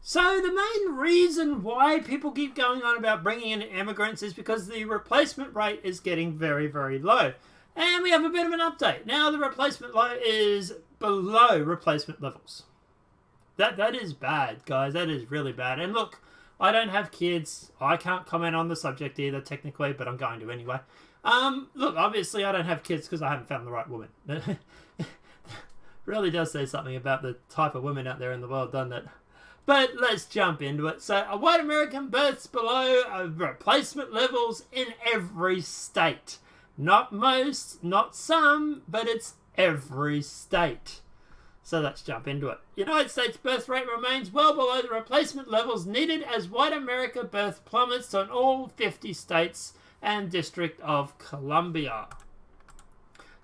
So the main reason why people keep going on about bringing in immigrants is because the replacement rate is getting very, very low. And we have a bit of an update. Now the replacement rate is below replacement levels. That is bad, guys. That is really bad. And look, I don't have kids. I can't comment on the subject either, technically, but I'm going to anyway. Look, obviously I don't have kids because I haven't found the right woman. Really does say something about the type of women out there in the world, doesn't it? But let's jump into it. So, a white American births below replacement levels in every state. Not most, not some, but it's every state. So let's jump into it. United States birth rate remains well below the replacement levels needed as white America birth plummets on all 50 states and District of Columbia.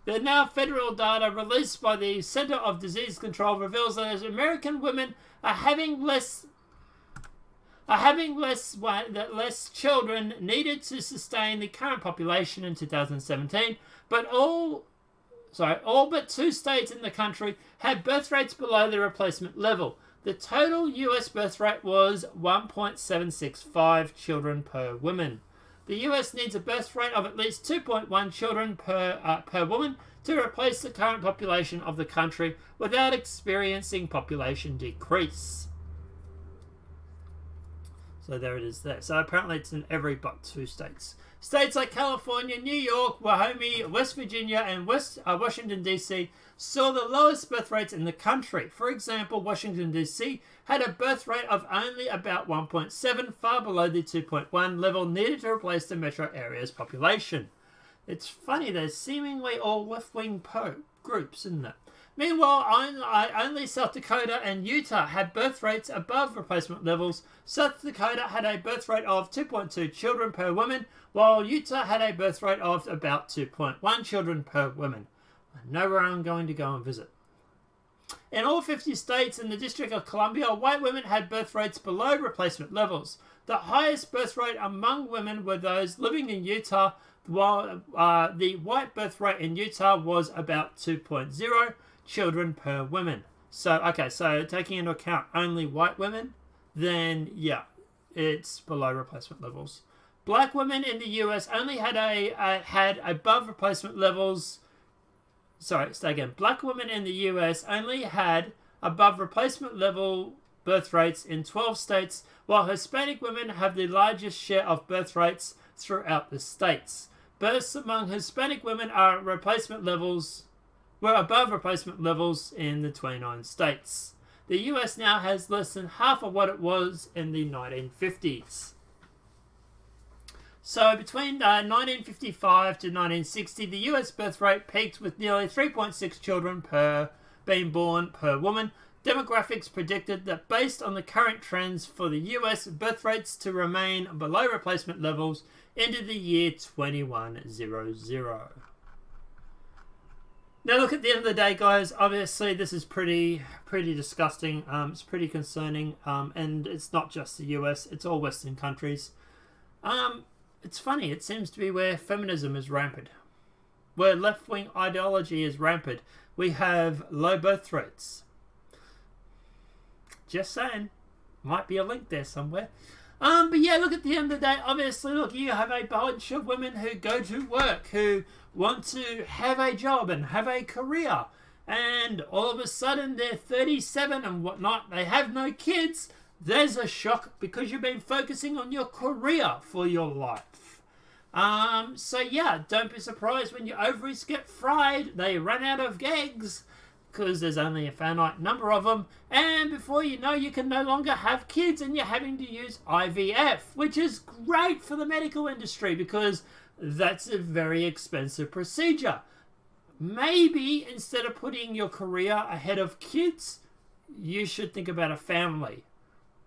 The now federal data released by the Center of Disease Control reveals that as American women are having less children needed to sustain the current population in 2017, but all but 2 states in the country had birth rates below the replacement level. The total US birth rate was 1.765 children per woman. The US needs a birth rate of at least 2.1 children per woman to replace the current population of the country without experiencing population decrease. So there it is there. So apparently it's in every but 2 states. States like California, New York, Wyoming, West Virginia, and Washington, D.C. saw the lowest birth rates in the country. For example, Washington, D.C. had a birth rate of only about 1.7, far below the 2.1 level needed to replace the metro area's population. It's funny, they're seemingly all left-wing groups, isn't it? Meanwhile, only South Dakota and Utah had birth rates above replacement levels. South Dakota had a birth rate of 2.2 children per woman, while Utah had a birth rate of about 2.1 children per woman. I know where I'm going to go and visit. In all 50 states and the District of Columbia, white women had birth rates below replacement levels. The highest birth rate among women were those living in Utah, while the white birth rate in Utah was about 2.0 children per woman. So, okay, so taking into account only white women, then yeah, it's below replacement levels. Black women in the US only had above replacement levels. Sorry, stay again. Black women in the US only had above replacement level birth rates in 12 states, while Hispanic women have the largest share of birth rates throughout the states. Births among Hispanic women were above replacement levels in the 29 states. The US now has less than half of what it was in the 1950s. So between 1955 to 1960, the US birth rate peaked with nearly 3.6 children being born per woman. Demographics predicted that based on the current trends for the US birth rates to remain below replacement levels into the year 2100. Now look, at the end of the day, guys, obviously this is pretty disgusting. It's pretty concerning, and it's not just the US, it's all Western countries. It's funny, it seems to be where feminism is rampant, where left-wing ideology is rampant. We have low birth rates. Just saying, might be a link there somewhere. But yeah, look, at the end of the day, obviously, look, you have a bunch of women who go to work, who want to have a job and have a career, and all of a sudden they're 37 and whatnot, they have no kids. There's a shock because you've been focusing on your career for your life. So yeah, don't be surprised when your ovaries get fried, they run out of eggs, because there's only a finite number of them, and before you know, you can no longer have kids and you're having to use IVF, which is great for the medical industry because that's a very expensive procedure. Maybe instead of putting your career ahead of kids, you should think about a family.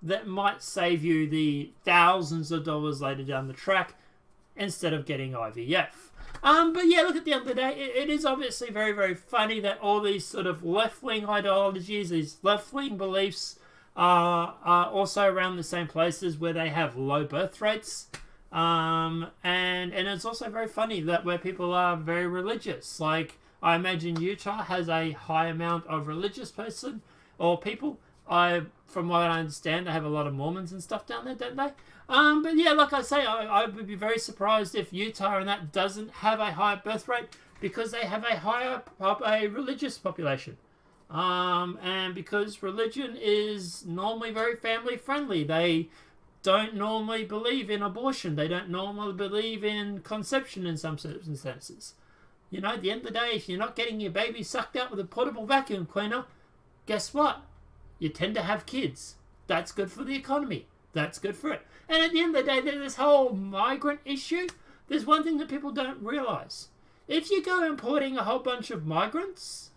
That might save you the thousands of dollars later down the track instead of getting IVF. But yeah, look, at the end of the day, it is obviously very, very funny that all these sort of left-wing ideologies, these left-wing beliefs are also around the same places where they have low birth rates. And it's also very funny that where people are very religious. Like, I imagine Utah has a high amount of religious person or people. From what I understand, they have a lot of Mormons and stuff down there, don't they? But yeah, like I say, I would be very surprised if Utah and that doesn't have a higher birth rate because they have a higher religious population. And because religion is normally very family friendly. They don't normally believe in abortion. They don't normally believe in conception in some circumstances. You know, at the end of the day, if you're not getting your baby sucked out with a portable vacuum cleaner, guess what? You tend to have kids. That's good for the economy. That's good for it. And at the end of the day, there's this whole migrant issue. There's one thing that people don't realize. If you go importing a whole bunch of migrants,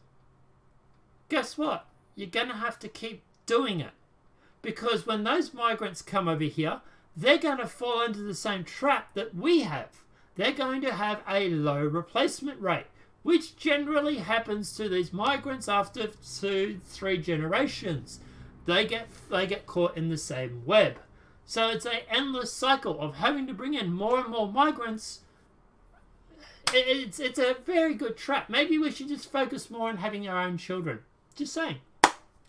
guess what? You're going to have to keep doing it. Because when those migrants come over here, they're going to fall into the same trap that we have. They're going to have a low replacement rate, which generally happens to these migrants after 2-3 generations. They get caught in the same web. So it's an endless cycle of having to bring in more and more migrants. It's a very good trap. Maybe we should just focus more on having our own children. Just saying.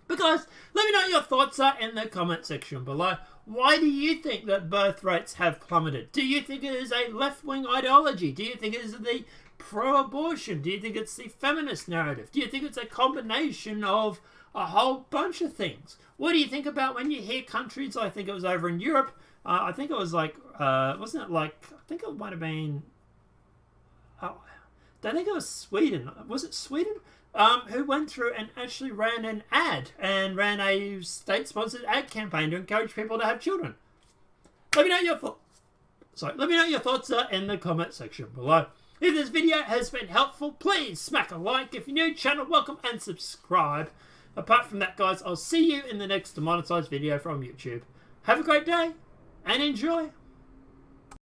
But guys, let me know what your thoughts are in the comment section below. Why do you think that birth rates have plummeted? Do you think it is a left-wing ideology? Do you think it is the pro-abortion? Do you think it's the feminist narrative? Do you think it's a combination of a whole bunch of things? What do you think about when you hear countries, I think it was over in Europe, I think it was like, wasn't it like, I think it might have been, I think it was Sweden. Was it Sweden? Who went through and actually ran an ad and ran a state-sponsored ad campaign to encourage people to have children. Let me know your thoughts in the comment section below. If this video has been helpful, please smack a like. If you're new, channel welcome and subscribe. Apart from that, guys, I'll see you in the next demonetized video from YouTube. Have a great day and enjoy.